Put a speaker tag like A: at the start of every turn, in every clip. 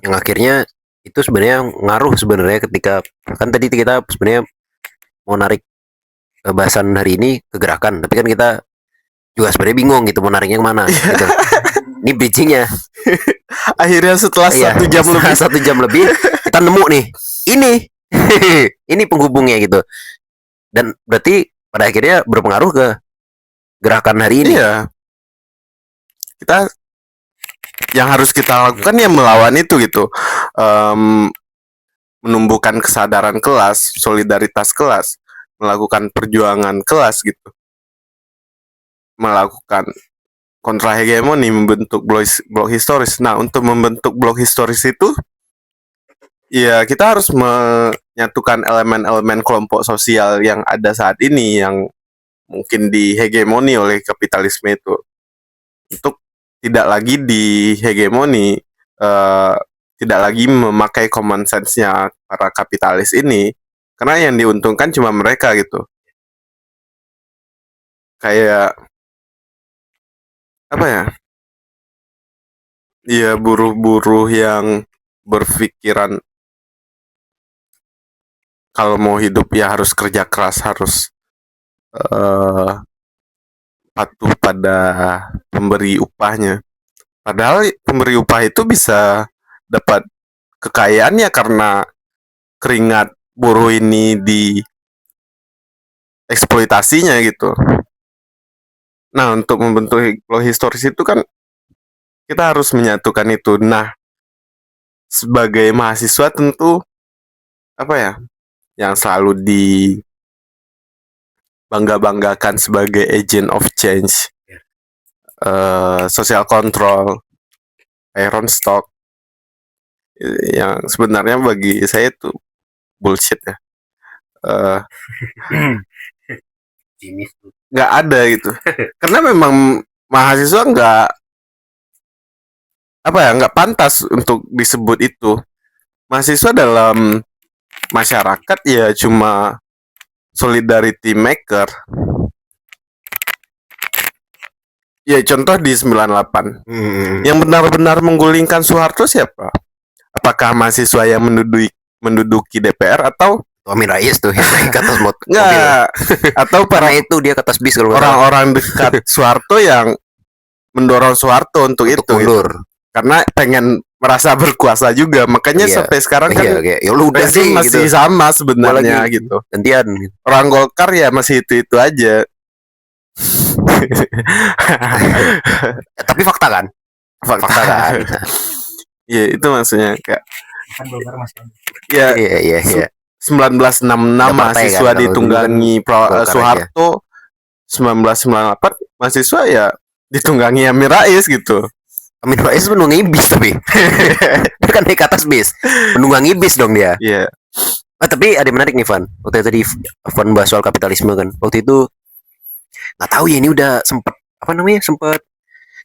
A: yang akhirnya itu sebenarnya ngaruh sebenarnya ketika kan tadi kita sebenarnya mau narik bahasan hari ini ke gerakan, tapi kan kita juga sebenarnya bingung gitu mau nariknya kemana gitu. Ini bridgingnya.
B: Akhirnya setelah
A: Iya,
B: 1 jam lebih,
A: 1 jam lebih kita nemu nih ini ini penghubungnya gitu, dan berarti pada akhirnya berpengaruh ke gerakan hari ini.
B: iya, kita yang harus kita lakukan ya melawan itu gitu. Em, Menumbuhkan kesadaran kelas, solidaritas kelas, melakukan perjuangan kelas gitu, melakukan kontra hegemoni, membentuk blok historis. Nah, untuk membentuk blok historis itu, ya kita harus menyatukan elemen-elemen kelompok sosial yang ada saat ini yang mungkin dihegemoni oleh kapitalisme itu, untuk tidak lagi dihegemoni, eh, tidak lagi memakai common sense-nya para kapitalis ini, karena yang diuntungkan cuma mereka gitu. Kayak apa ya? Iya, buruh-buruh yang berpikiran kalau mau hidup ya harus kerja keras, harus eh, patuh pada pemberi upahnya. Padahal pemberi upah itu bisa dapat kekayaannya karena keringat buruh ini dieksploitasinya gitu. Nah, untuk membentuk historis itu kan kita harus menyatukan itu. Nah, sebagai mahasiswa tentu apa ya, yang selalu dibangga-banggakan sebagai agent of change, social control, iron stock, yang sebenarnya bagi saya itu bullshit ya. Eh, Nggak ada gitu. Karena memang mahasiswa nggak pantas untuk disebut itu. Mahasiswa dalam masyarakat ya cuma solidarity maker. Ya contoh di 98. Yang benar-benar menggulingkan Soeharto siapa? Apakah mahasiswa yang menduduki DPR atau
A: Amin Rais tuh yang naik ke atas mobil.
B: nggak? Atau para
A: Karena itu dia ke atas bis kalau
B: orang-orang dekat Soeharto yang mendorong Soeharto untuk itu
A: mundur
B: gitu. Karena pengen merasa berkuasa juga, makanya
A: Iya.
B: sampai sekarang kan
A: Iya, ya lu udah
B: rezim
A: sih
B: masih
A: gitu.
B: sama sebenarnya
A: Lagi
B: gitu.
A: gantian.
B: Orang Golkar ya masih itu aja.
A: Tapi fakta kan? Fakta kan?
B: Iya, itu maksudnya kayak
C: kan Golkar masih ada.
B: ya
A: Iya, iya, iya.
B: 1966
A: Ada partai
B: mahasiswa
A: kan, kalau dulu
B: ditunggangi
A: Golkar
B: Soeharto, 1998 mahasiswa ya ditunggangi Amin Rais gitu.
A: Amin Rais menunggangi bis tapi dia kan naik ke atas bis, menunggangi bis dong dia.
B: Iya.
A: Tapi ada yang menarik nih Van. Waktu tadi Van bahas soal kapitalisme kan. Waktu itu nggak tahu ya, ini udah sempet apa namanya, sempet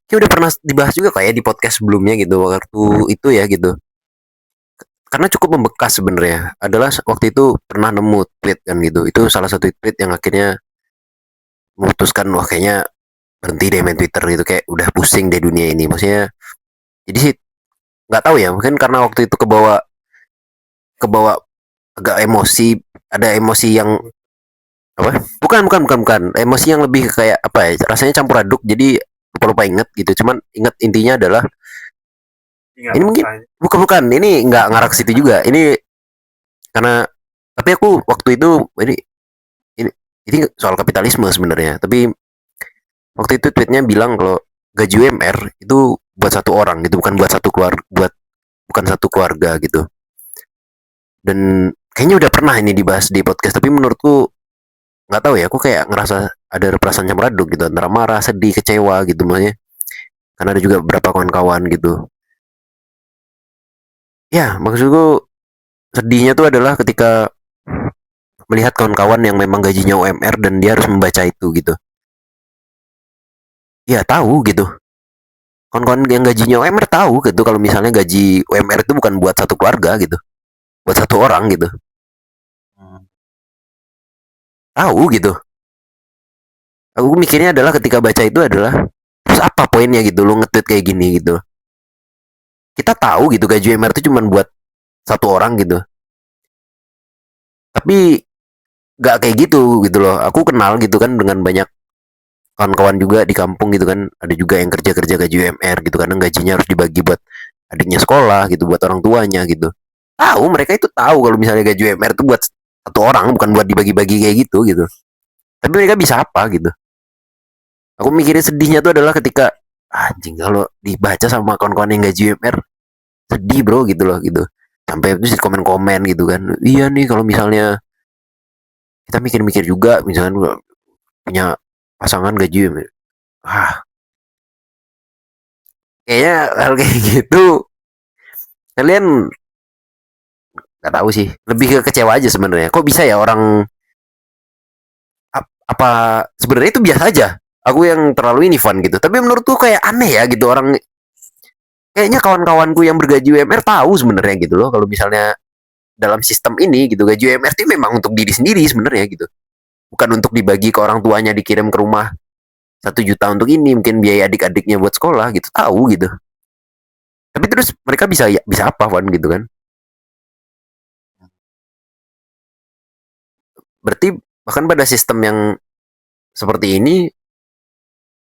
A: kayak udah pernah dibahas juga kayak di podcast sebelumnya gitu waktu itu ya gitu. Karena cukup membekas sebenarnya adalah waktu itu pernah nemu tweet kan gitu. Itu salah satu tweet yang akhirnya memutuskan wah kayaknya berhenti deh main Twitter gitu, kayak udah pusing deh dunia ini. Maksudnya jadi sih nggak tahu ya, mungkin karena waktu itu kebawa agak emosi, ada emosi yang apa? Bukan. Emosi yang lebih kayak apa ya? Rasanya campur aduk. Jadi lupa inget gitu. Cuman inget intinya adalah ini mungkin bukan ini nggak ngarah ke situ juga. Ini karena tapi aku waktu itu ini ini soal kapitalisme sebenarnya. Tapi waktu itu tweetnya bilang kalau gaji UMR itu buat satu orang gitu, bukan buat satu keluarga, bukan satu keluarga gitu. Dan kayaknya udah pernah ini dibahas di podcast, tapi menurutku nggak tahu ya, aku kayak ngerasa ada perasaan campur aduk gitu antara marah, sedih, kecewa gitu makanya, karena ada juga beberapa kawan-kawan gitu. Ya maksudku sedihnya tuh adalah ketika melihat kawan-kawan yang memang gajinya UMR dan dia harus membaca itu gitu. Ya tahu gitu, kawan-kawan yang gajinya UMR tahu gitu kalau misalnya gaji UMR itu bukan buat satu keluarga gitu, buat satu orang gitu, tahu gitu. Aku mikirnya adalah ketika baca itu adalah terus apa poinnya gitu lu nge-tweet kayak gini gitu. kita tahu gitu gaji UMR itu cuma buat satu orang gitu. Tapi nggak kayak gitu loh. Aku kenal gitu kan dengan banyak kawan-kawan juga di kampung gitu kan, ada juga yang kerja-kerja gaji UMR gitu, karena gajinya harus dibagi buat adiknya sekolah gitu, buat orang tuanya gitu. Tahu, mereka itu tahu kalau misalnya gaji UMR itu buat satu orang, bukan buat dibagi-bagi kayak gitu gitu. Tapi mereka bisa apa gitu. Aku mikirin sedihnya tuh adalah ketika anjing kalau dibaca sama kawan-kawan yang gaji UMR, sedih bro gitu loh gitu. Sampai itu komen-komen gitu kan. Iya nih kalau misalnya kita mikir-mikir juga misalnya punya pasangan gaji UMR. Ah, kayaknya hal kayak gitu kalian nggak tahu sih, lebih ke kecewa aja sebenarnya. Kok bisa ya orang apa sebenarnya itu biasa aja. Aku yang terlalu ini fun gitu. Tapi menurutku kayak aneh ya gitu orang, kayaknya kawan-kawanku yang bergaji UMR tahu sebenarnya gitu loh kalau misalnya dalam sistem ini gitu gaji UMR itu memang untuk diri sendiri sebenarnya gitu. Bukan untuk dibagi ke orang tuanya, dikirim ke rumah 1 juta untuk ini, mungkin biaya adik-adiknya buat sekolah gitu, tahu gitu. Tapi terus mereka bisa apa Van gitu kan? Berarti bahkan pada sistem yang seperti ini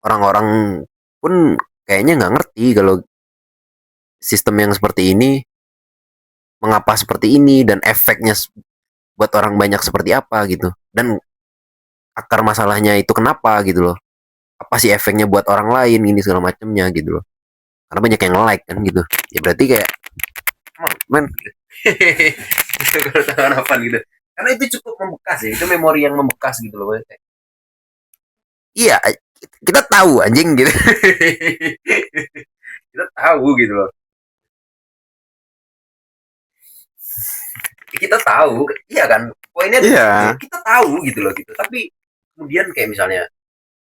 A: orang-orang pun kayaknya nggak ngerti kalau sistem yang seperti ini mengapa seperti ini dan efeknya buat orang banyak seperti apa gitu, dan akar masalahnya itu kenapa gitu loh, apa sih efeknya buat orang lain ini segala macamnya gitu loh, karena banyak yang like kan gitu. Ya berarti kayak men itu kalau tanggapan gitu, karena itu cukup membekas ya, itu memori yang membekas gitu loh. Iya, kita tahu anjing gitu. Kita tahu gitu loh. Kita tahu, iya kan? Poinnya
B: Iya.
A: kita tahu gitu loh gitu. Tapi kemudian kayak misalnya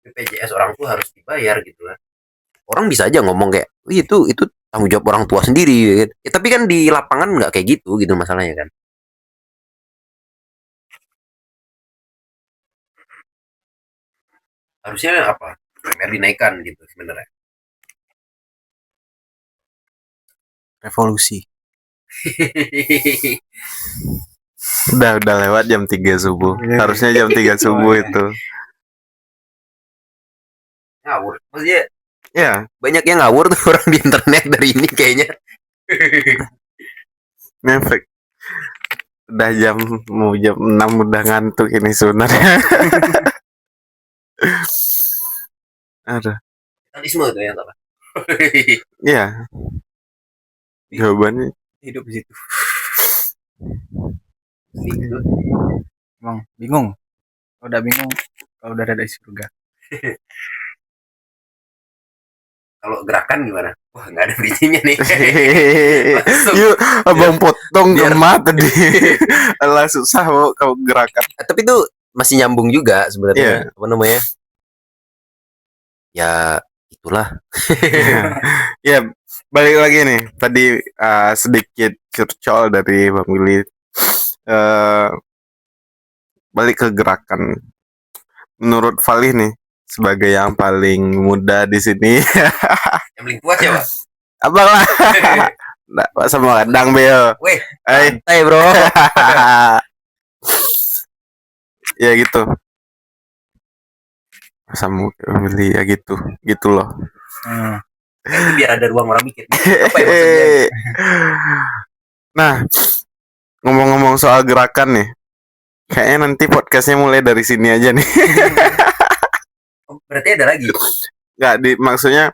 A: BPJS orang tua harus dibayar gitu kan. Orang bisa aja ngomong kayak, itu tanggung jawab orang tua sendiri gitu. Ya, tapi kan di lapangan nggak kayak gitu masalahnya kan. Harusnya apa? UMR dinaikkan gitu sebenarnya.
C: Revolusi.
B: Udah lewat jam 3 subuh. Harusnya jam 3 subuh itu.
A: Ngawur. Maksudnya
B: Ya,
A: banyak yang ngawur tuh orang di internet dari ini kayaknya.
B: ngefek. Udah mau jam 6 udah ngantuk ini sebenarnya. Aduh.
A: Kapitalisme itu yang apa?
B: Iya. Jawabannya
C: Hidup di situ.
A: Gitu.
C: Emang bingung. Kalau udah bingung, kalau udah ada di surga.
A: Kalau gerakan gimana? Wah nggak ada bridgingnya nih.
B: yuk abang potong
A: biar-
B: gemat tadi. Alah susah mau kau gerakan.
A: Tapi itu masih nyambung juga sebenarnya.
B: Iya.
A: Apa namanya? Ya itulah.
B: Ya balik lagi nih tadi sedikit curcol dari Bang Willy. Balik ke gerakan. Menurut Valih nih sebagai yang paling muda di sini,
A: Yang paling tua siapa?
B: abang lah. Nggak, sama kadang Bel.
A: Weh,
B: Eh,
A: santai bro.
B: ya gitu. Sama Willy ya gitu loh.
A: Itu biar ada ruang orang mikir. Apa ya maksudnya?
B: Nah, ngomong-ngomong soal gerakan nih, kayaknya nanti podcastnya mulai dari sini aja nih.
A: Oh, berarti ada lagi.
B: Nggak maksudnya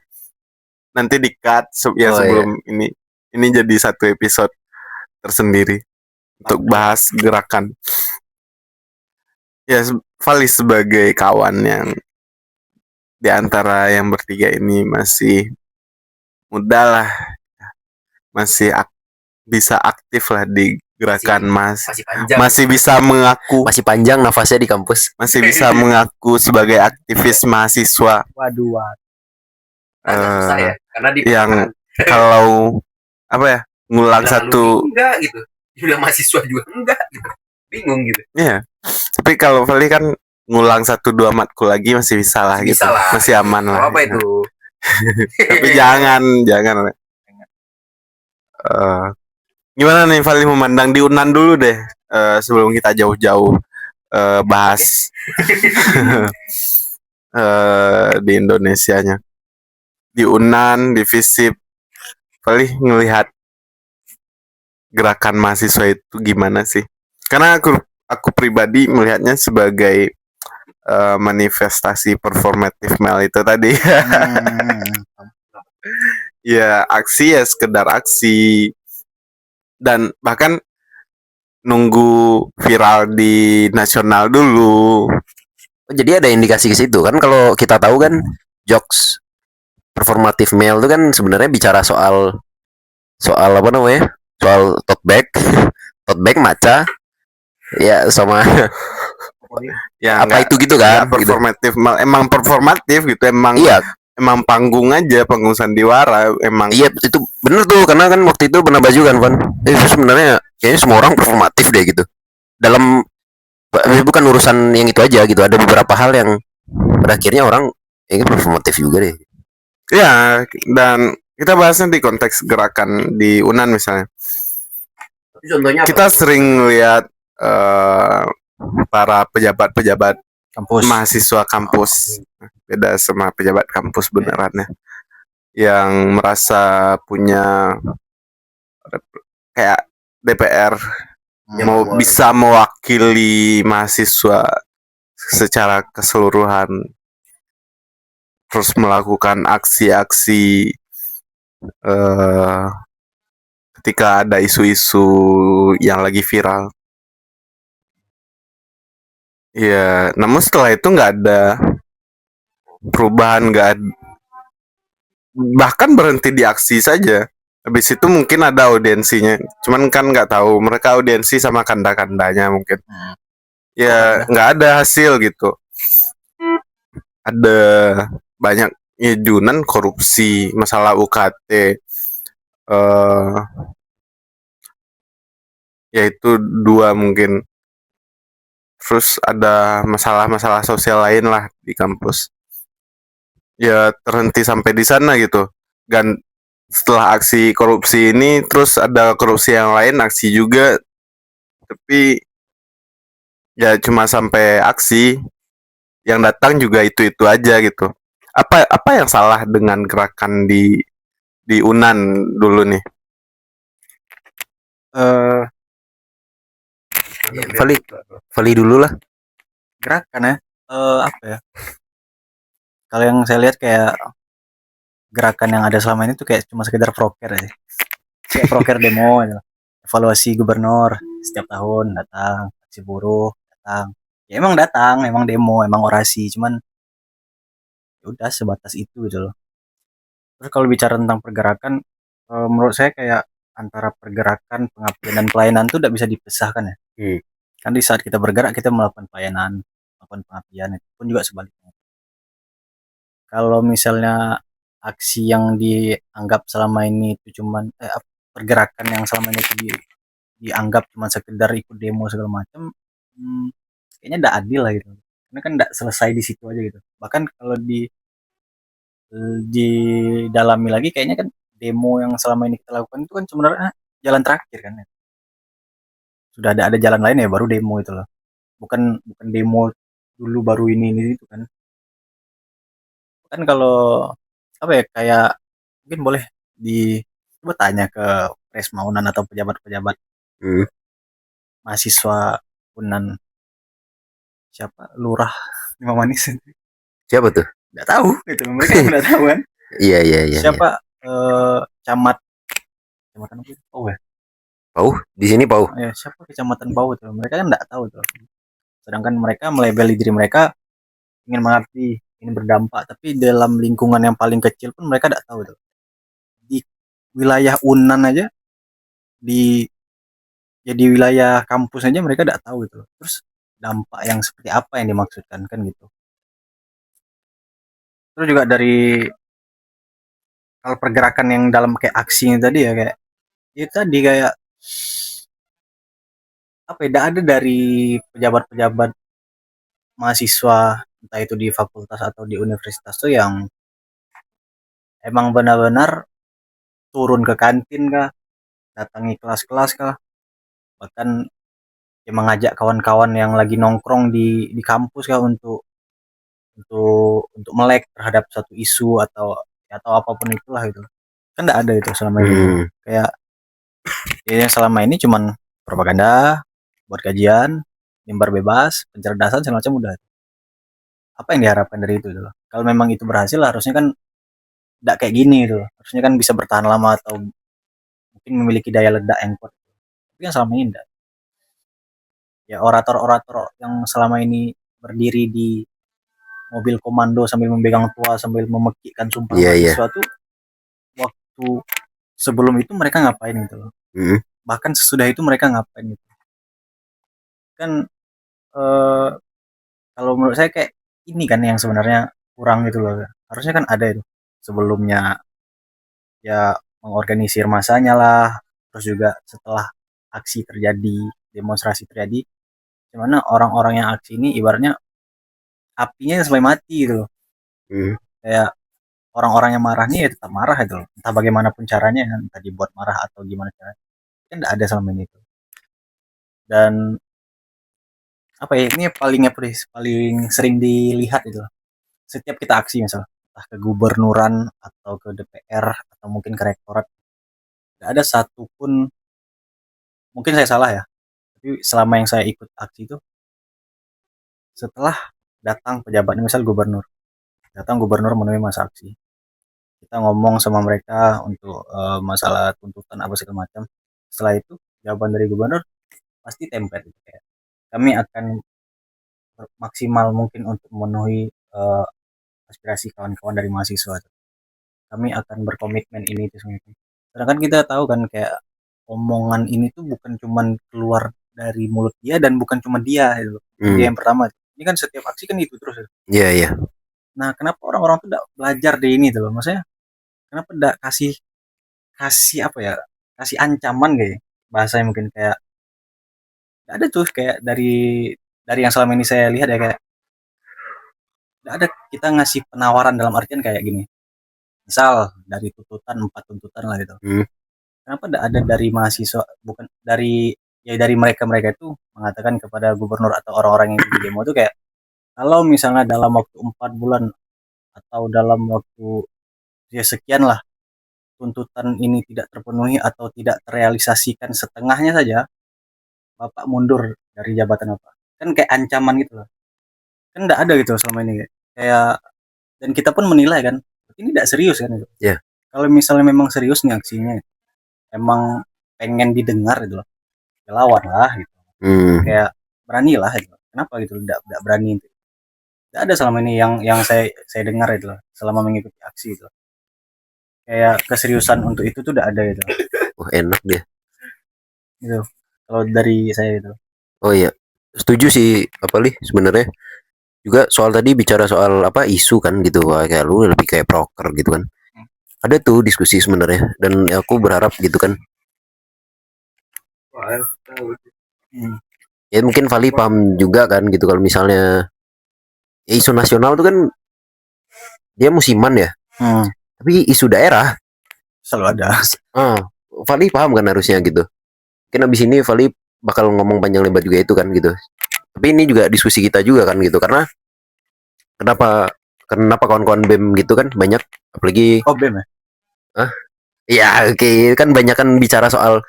B: nanti di cut ya
A: Oh,
B: sebelum ini jadi satu episode tersendiri untuk bahas gerakan. Ya, Vali sebagai kawan yang di antara yang bertiga ini masih muda lah, masih bisa aktif lah di gerakan
A: Masih panjang.
B: masih bisa mengaku,
A: Masih panjang nafasnya di kampus.
B: masih bisa mengaku sebagai aktivis mahasiswa
C: Waduh.
A: Agak susah ya, karena di
B: yang kalau apa ya ngulang satu
A: enggak gitu. Bilang mahasiswa juga enggak gitu. Bingung gitu.
B: ya. Tapi kalau Vali kan ngulang 1-2 matkul lagi masih bisa lah
A: Bisa
B: gitu,
A: lah.
B: masih aman lah.
A: Apa itu?
B: Tapi jangan Eh, Gimana nih Fali memandang di Unan dulu deh, sebelum kita jauh-jauh bahas di Indonesianya. Di Unan, di FISIP, Fali ngelihat gerakan mahasiswa itu gimana sih? Karena aku pribadi melihatnya sebagai manifestasi performative male itu tadi. Ya aksi ya sekedar aksi, dan bahkan nunggu viral di nasional dulu.
A: Jadi ada indikasi ke situ kan, kalau kita tahu kan jokes performative male itu kan sebenarnya bicara soal soal apa namanya? Soal tote bag maca ya sama
B: Ya
A: apa
B: nggak
A: itu gitu
B: nggak
A: kan gitu.
B: performatif, emang performatif gitu,
A: Iya,
B: emang panggung aja, panggung sandiwara emang.
A: iya itu bener tuh, karena kan waktu itu pernah baju kan Van. Itu sebenarnya kayaknya semua orang performatif deh gitu. Dalam bukan urusan yang itu aja gitu, ada beberapa hal yang pada akhirnya orang ini performatif juga deh.
B: Ya, dan kita bahasnya di konteks gerakan di Unan misalnya.
A: Contohnya
B: Kita sering lihat para pejabat-pejabat
C: Kampus.
B: mahasiswa kampus, beda sama pejabat kampus benerannya, yang merasa punya kayak DPR, mau bisa mewakili mahasiswa secara keseluruhan, terus melakukan aksi-aksi ketika ada isu-isu yang lagi viral. Ya, namun setelah itu nggak ada perubahan, nggak ada, bahkan berhenti di aksi saja. Habis itu mungkin ada audiensinya, cuman kan nggak tahu mereka audiensi sama kanda-kandanya mungkin. Ya nggak ada hasil gitu. Ada banyak ngejunan korupsi, masalah UKT, yaitu dua mungkin. Terus ada masalah-masalah sosial lain lah di kampus. Ya terhenti sampai di sana gitu. Dan setelah aksi korupsi ini, terus ada korupsi yang lain, aksi juga, tapi ya cuma sampai aksi. Yang datang juga itu aja gitu. Apa yang salah dengan gerakan di Unan dulu nih?
A: Vali dulu lah.
C: Gerakan ya. Apa ya? Kalau yang saya lihat kayak gerakan yang ada selama ini tuh kayak cuma sekedar proker aja. Kayak proker demo aja. Evaluasi gubernur setiap tahun datang, aksi buruh datang. Ya emang demo, emang orasi, cuman ya udah sebatas itu gitu loh. Terus kalau bicara tentang pergerakan, menurut saya kayak antara pergerakan, pengabdian dan pelayanan tuh tidak bisa dipisahkan ya. Kan di saat kita bergerak kita melakukan pelayanan, melakukan pengabdian, itu pun juga sebaliknya. Kalau misalnya aksi yang dianggap selama ini itu cuman pergerakan yang selama ini itu dianggap cuma sekedar ikut demo segala macam, kayaknya tidak adil lah gitu. Karena kan tidak selesai di situ aja gitu. Bahkan kalau didalami lagi kayaknya kan demo yang selama ini kita lakukan itu kan sebenarnya jalan terakhir kan ya. Sudah ada jalan lain ya baru demo itu loh. Bukan demo dulu baru ini itu kan. Kan kalau apa ya kayak mungkin boleh di coba tanya ke Presma Unan atau pejabat-pejabat mahasiswa Unan, siapa lurah Lima Manis.
A: Siapa tuh?
C: Nggak tahu gitu, mereka yang nggak tahu kan.
A: Iya.
C: Siapa camat kecamatan apa itu? Oh ya,
A: Pau di sini Pau.
C: ya siapa kecamatan Pau itu, mereka kan nggak tahu tuh. Sedangkan mereka melabeli diri mereka ingin mengabdi, ingin berdampak, tapi dalam lingkungan yang paling kecil pun mereka nggak tahu tuh. Di wilayah Unan aja, di jadi wilayah kampus aja mereka nggak tahu itu. Terus dampak yang seperti apa yang dimaksudkan kan gitu. Terus juga dari kalau pergerakan yang dalam kayak aksinya tadi ya kayak itu tadi kayak apa ya, ada dari pejabat-pejabat mahasiswa entah itu di fakultas atau di universitas tuh yang emang benar-benar turun ke kantin kah datangi kelas-kelas kah, bahkan ya mengajak kawan-kawan yang lagi nongkrong di kampus kah untuk melek terhadap satu isu atau apapun itulah itu. Kan enggak ada itu selama ini tuh.
A: Hmm.
C: Kayak ya yang selama ini cuman propaganda, buat kajian, mimbar bebas, pencerdasan segala macam udah. Apa yang diharapkan dari itu tuh? Kalau memang itu berhasil harusnya kan enggak kayak gini tuh. Harusnya kan bisa bertahan lama atau mungkin memiliki daya ledak yang kuat. Tapi kan selama ini enggak. Ya orator-orator yang selama ini berdiri di mobil komando sambil memegang tua sambil memekikkan sumpah
A: Iya, iya.
C: mahasiswa tuh waktu sebelum itu mereka ngapain gitu loh.
A: Hmm.
C: Bahkan sesudah itu mereka ngapain gitu. Kan eh, kalau menurut saya kayak ini kan yang sebenarnya kurang gitu loh. Harusnya kan ada itu sebelumnya ya mengorganisir masanya lah, terus juga setelah aksi terjadi, demonstrasi terjadi, gimana orang-orang yang aksi ini ibaratnya apinya sampai mati gitu loh.
A: Hmm.
C: Kayak orang-orang yang marah nih ya tetap marah gitu loh. Entah bagaimanapun caranya, entah dibuat marah atau gimana caranya. Kan enggak ada selama ini itu. Dan apa ya, ini paling apa deh, paling sering dilihat itu. Setiap kita aksi misal, entah ke gubernuran atau ke DPR atau mungkin ke rektorat, enggak ada satupun, mungkin saya salah ya, tapi selama yang saya ikut aksi itu setelah datang pejabat misal gubernur, datang gubernur menemui masa aksi, kita ngomong sama mereka untuk masalah tuntutan apa segala macam. Setelah itu jawaban dari gubernur pasti template gitu, kayak kami akan maksimal mungkin untuk memenuhi aspirasi kawan-kawan dari mahasiswa. Kami akan berkomitmen ini itu semua. Sedangkan kita tahu kan kayak omongan ini tuh bukan cuman keluar dari mulut dia dan bukan cuma dia gitu. Bukan dia
A: Hmm.
C: yang pertama. Ini kan setiap aksi kan itu terus.
A: Iya, iya.
C: Nah, kenapa orang-orang tuh tidak belajar di ini tuh loh? Maksudnya kenapa tidak kasih kasih apa ya? Kasih ancaman kayak bahasanya mungkin kayak nggak ada tuh kayak dari yang selama ini saya lihat ya kayak nggak ada kita ngasih penawaran dalam artian kayak gini. Misal dari tuntutan 4 tuntutan lah gitu.
A: Hmm.
C: Kenapa tidak ada dari mahasiswa, bukan dari ya dari mereka-mereka itu mengatakan kepada gubernur atau orang-orang yang di demo itu kayak kalau misalnya dalam waktu 4 bulan atau dalam waktu ya sekian lah tuntutan ini tidak terpenuhi atau tidak terrealisasikan setengahnya saja, Bapak mundur dari jabatan apa. Kan kayak ancaman gitu loh. Kan enggak ada gitu selama ini kayak dan kita pun menilai kan ini tidak serius kan gitu.
A: Iya.
C: Kalau misalnya memang serius nih aksinya, emang pengen didengar gitu loh, ya lawan lah gitu.
A: Hmm.
C: Kayak beranilah gitu. Kenapa gitu tidak berani itu? Tidak ada selama ini yang saya dengar itu loh, selama mengikuti aksi itu. Kayak keseriusan untuk itu tuh tidak ada gitu.
A: Wah, enak dia.
C: Gitu. Kalau dari saya itu.
A: Oh iya, setuju sih apa Lih sebenarnya. Juga soal tadi bicara soal apa isu kan gitu. Wah, kayak lu lebih kayak proker gitu kan. Ada tuh diskusi sebenarnya dan aku berharap gitu kan.
C: Hmm.
A: Ya mungkin Vali paham juga kan gitu kalau misalnya ya, isu nasional tuh kan dia musiman ya.
C: Hmm.
A: Tapi isu daerah
C: Selalu ada.
A: Vali paham kan harusnya gitu. Mungkin abis ini Vali bakal ngomong panjang lebar juga itu kan gitu. Tapi ini juga diskusi kita juga kan gitu karena kenapa kenapa kawan-kawan BEM gitu kan banyak apalagi
C: Oh BEM ya?
A: ya oke kan banyak kan bicara soal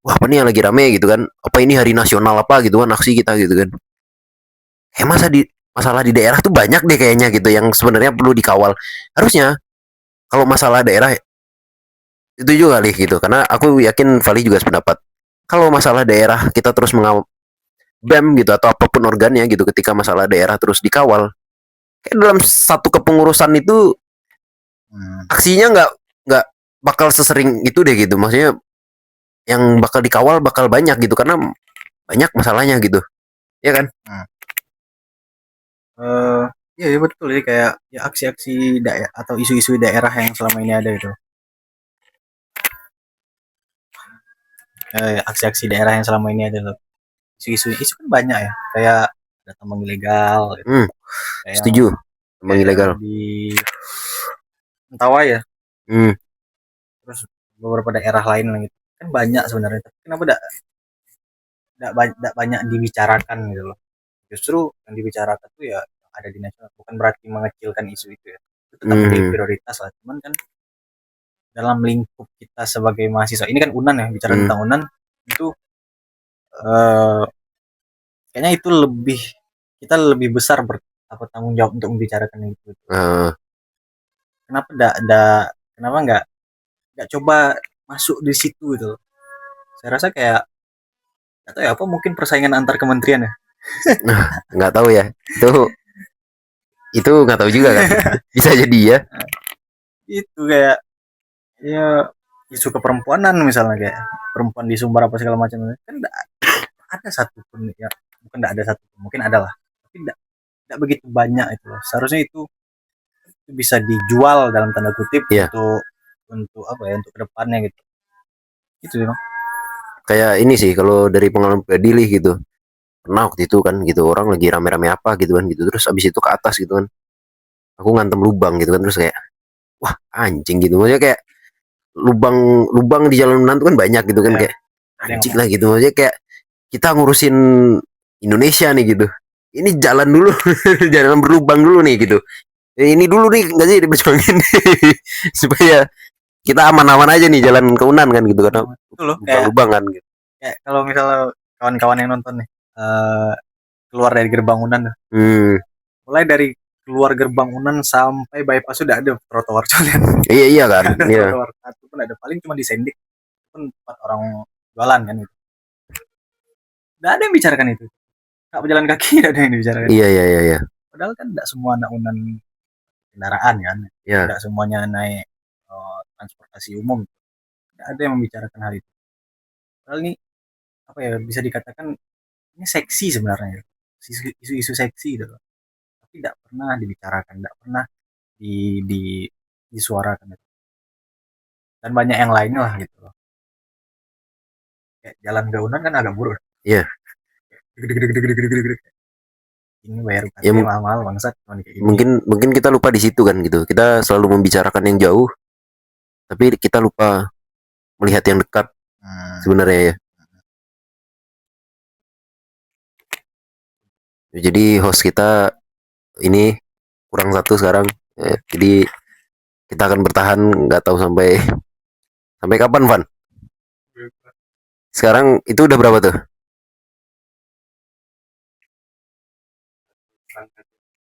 A: wah apa nih yang lagi rame gitu kan apa ini hari nasional apa gitu kan aksi kita gitu kan masa di masalah di daerah tuh banyak deh kayaknya gitu yang sebenarnya perlu dikawal harusnya kalau masalah daerah itu juga kali gitu karena aku yakin Vali juga sependapat kalau masalah daerah kita terus mengawal BEM gitu atau apapun organnya gitu ketika masalah daerah terus dikawal kayak dalam satu kepengurusan itu aksinya nggak bakal sesering itu deh gitu maksudnya yang bakal dikawal bakal banyak gitu karena banyak masalahnya gitu ya kan
C: Iya ya betul ya kayak ya aksi-aksi daerah atau isu-isu daerah yang selama ini ada itu. Aksi-aksi daerah yang selama ini ada loh. Isu-isu kan banyak ya kayak ada tambang ilegal gitu. Kayak
A: setuju tambang ilegal
C: di Mentawai ya
A: hmm.
C: terus beberapa daerah lain lah gitu kan banyak sebenarnya, tapi kenapa tidak banyak dibicarakan gitu loh. Justru yang dibicarakan tuh ya yang ada di nasional, bukan berarti mengecilkan isu itu ya, itu tetap menjadi prioritas lah, cuman kan dalam lingkup kita sebagai mahasiswa ini kan UNAN ya, bicara tentang UNAN itu eh, kayaknya itu kita lebih besar tanggung jawab untuk membicarakan itu. Kenapa nggak coba masuk di situ gitu. Saya rasa kayak atau ya apa mungkin persaingan antar kementerian ya.
A: Nggak tahu ya, itu nggak tahu juga kan. Bisa jadi ya.
C: Itu kayak ya isu keperempuanan misalnya, kayak perempuan di Sumbar apa segala macam kan enggak ada satupun ya, bukan enggak ada satu, mungkin ada lah, tapi enggak begitu banyak itu loh. Seharusnya itu bisa dijual dalam tanda kutip untuk apa ya, untuk kedepannya gitu. Itu sih, Bang.
A: Kayak ini sih kalau dari pengalaman pribadi gitu. Pernah waktu itu kan gitu, orang lagi rame-rame apa gitu kan gitu, terus abis itu ke atas gitu kan, aku ngantem lubang gitu kan, terus kayak wah anjing gitu, maksudnya kayak lubang di jalan tuh kan banyak gitu kan, kayak anjing lah gitu, maksudnya kayak kita ngurusin Indonesia nih gitu, ini jalan dulu jalan berlubang dulu nih gitu, ini dulu nih nggak sih diperjuangin supaya kita aman-aman aja nih jalan ke Unan kan gitu, karena lubang kan gitu.
C: Kayak kalau misalnya kawan-kawan yang nonton nih keluar dari gerbang Unan tuh. Mulai dari keluar gerbang Unan sampai bypass sudah ada trotoar jalan.
A: Iya kan.
C: Iya. Trotoar satu pun ada, paling cuma disendik pun 4 orang jualan kan itu. Nggak ada yang bicarakan itu. Kak pejalan kaki nggak ada yang dibicarakan.
A: Iya.
C: Padahal kan tidak semua anak Unan kendaraan kan.
A: Iya.
C: Tidak semuanya naik transportasi umum. Tidak ada yang membicarakan hal itu. Padahal ini apa ya, bisa dikatakan ini seksi sebenarnya, isu-isu seksi gitu, tapi tidak pernah dibicarakan, tidak pernah disuarakan gitu. Dan banyak yang lainnya lah gitu loh. Kayak jalan ke Unan kan agak buruk.
A: Iya.
C: Ini bayar UKT mahal-mahal bangsat.
A: Mungkin kita lupa di situ kan gitu. Kita selalu membicarakan yang jauh, tapi kita lupa melihat yang dekat sebenarnya ya. Jadi host kita ini kurang satu sekarang, jadi kita akan bertahan nggak tahu sampai kapan, Van. Sekarang itu udah berapa tuh?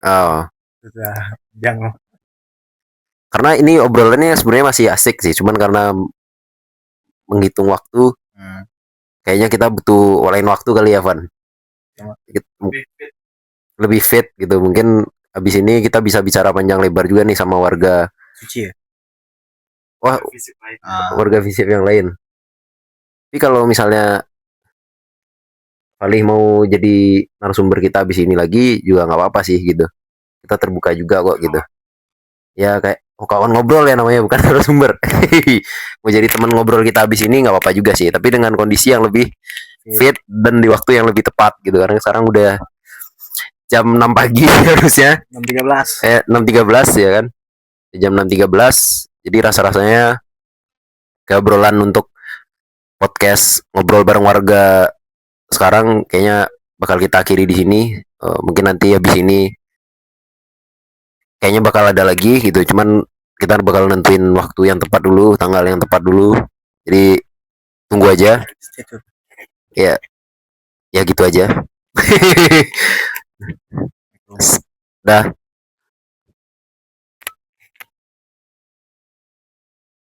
A: Oh.
C: Jangan.
A: Karena ini obrolannya sebenarnya masih asik sih, cuman karena menghitung waktu, kayaknya kita butuh lain waktu kali ya, Van. Lebih fit gitu, mungkin habis ini kita bisa bicara panjang lebar juga nih sama warga
C: Suci ya?
A: Wah, warga visip yang lain. Tapi kalau misalnya Falih mau jadi narasumber kita habis ini lagi juga nggak apa-apa sih gitu. Kita terbuka juga kok gitu. Ya kayak kawan ngobrol ya namanya, bukan narasumber. Mau jadi teman ngobrol kita habis ini nggak apa-apa juga sih. Tapi dengan kondisi yang lebih fit dan di waktu yang lebih tepat gitu. Karena sekarang udah jam 6 pagi harusnya.
C: 6.13.
A: 6.13 ya kan. Jam 6.13. Jadi rasa-rasanya keobrolan untuk podcast ngobrol bareng warga sekarang kayaknya bakal kita akhiri di sini. Mungkin nanti habis ini kayaknya bakal ada lagi gitu, cuman kita bakal nentuin waktu yang tepat dulu, tanggal yang tepat dulu. Jadi tunggu aja. Ya gitu aja. Dah.